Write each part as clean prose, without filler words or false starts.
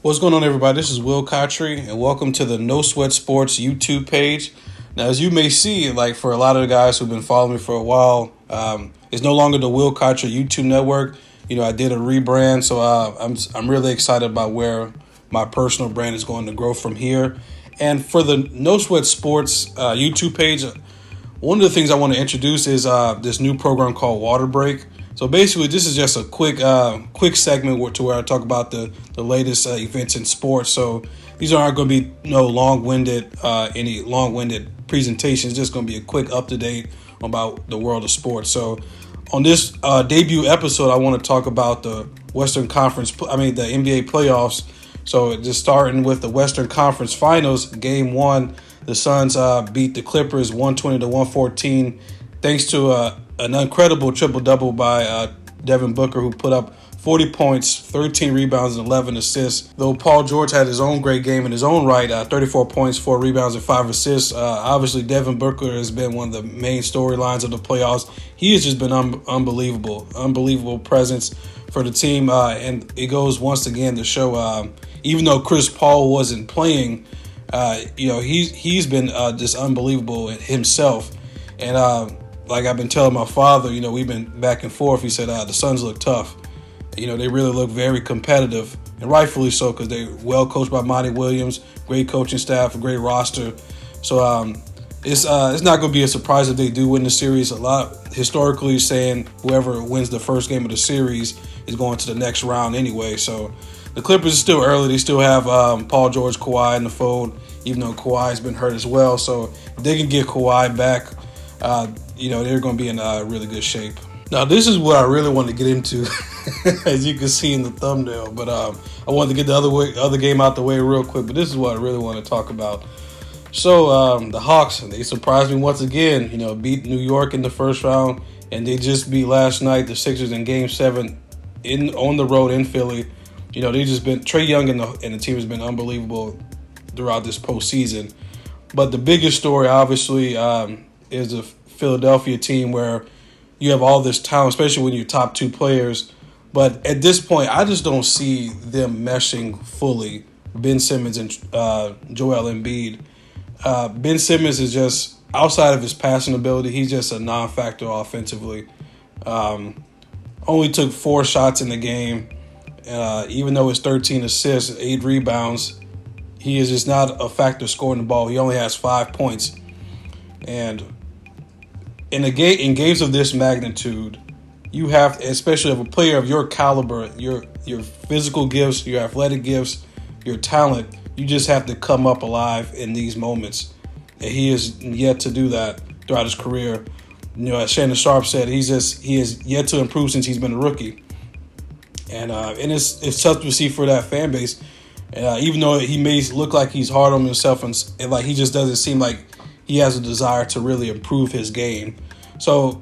What's going on, everybody? This is Cotchery, and welcome to the No Sweat Sports YouTube page. Now, as you may see, like for a lot of the guys who've been following me for a while, it's no longer the Cotchery YouTube network. I did a rebrand, so I'm really excited about where my personal brand is going to grow from here. And for the No Sweat Sports YouTube page, one of the things I want to introduce is this new program called Water Break. So basically, this is just a quick segment to where I talk about the latest events in sports. So these aren't going to be any long-winded presentations. Just going to be a quick up-to-date about the world of sports. So on this debut episode, I want to talk about the Western Conference, the NBA playoffs. So just starting with the Western Conference Finals, Game 1, the Suns beat the Clippers 120-114, thanks to an incredible triple-double by Devin Booker, who put up 40 points, 13 rebounds, and 11 assists. Though Paul George had his own great game in his own right, 34 points, 4 rebounds, and 5 assists. Obviously, Devin Booker has been one of the main storylines of the playoffs. He has just been unbelievable presence for the team. And it goes once again to show, even though Chris Paul wasn't playing, he's been just unbelievable himself. And like I've been telling my father, we've been back and forth. He said the Suns look tough. They really look very competitive, and rightfully so, because they're well coached by Monty Williams, great coaching staff, a great roster. So it's not going to be a surprise if they do win the series. A lot historically saying whoever wins the first game of the series is going to the next round anyway. So the Clippers are still early. They still have Paul George, Kawhi in the fold, even though Kawhi's been hurt as well. So if they can get Kawhi back, they're going to be in really good shape. Now, this is what I really want to get into, as you can see in the thumbnail. But I wanted to get the other game out the way real quick. But this is what I really want to talk about. So the Hawks, they surprised me once again. Beat New York in the first round, and they just beat last night the Sixers in Game 7 on the road in Philly. They just been Trae Young and the team has been unbelievable throughout this postseason. But the biggest story, obviously, is the Philadelphia team, where you have all this talent, especially when you're top two players. But at this point, I just don't see them meshing fully, Ben Simmons and Joel Embiid. Ben Simmons is just, outside of his passing ability, he's just a non-factor offensively. Only took 4 shots in the game. Even though it's 13 assists, 8 rebounds, he is just not a factor scoring the ball. He only has 5 points. And in games of this magnitude, you have, especially of a player of your caliber, your physical gifts, your athletic gifts, your talent, you just have to come up alive in these moments. And he has yet to do that throughout his career. As Shannon Sharp said, he has yet to improve since he's been a rookie. And it's tough to see for that fan base. Even though he may look like he's hard on himself and like he just doesn't seem like he has a desire to really improve his game. So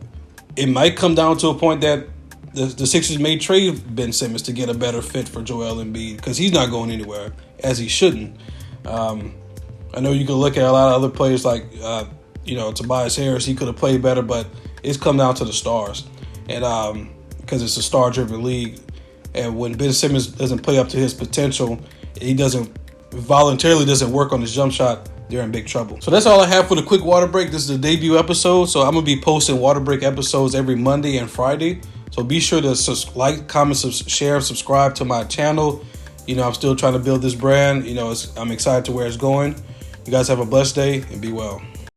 it might come down to a point that the Sixers may trade Ben Simmons to get a better fit for Joel Embiid, because he's not going anywhere, as he shouldn't. I know you can look at a lot of other players like, Tobias Harris. He could have played better, but it's come down to the stars. And because it's a star-driven league. And when Ben Simmons doesn't play up to his potential, he voluntarily doesn't work on his jump shot, they're in big trouble. So that's all I have for the quick water break. This is the debut episode. So I'm going to be posting water break episodes every Monday and Friday. So be sure to like, comment, share, subscribe to my channel. I'm still trying to build this brand. I'm excited to where it's going. You guys have a blessed day and be well.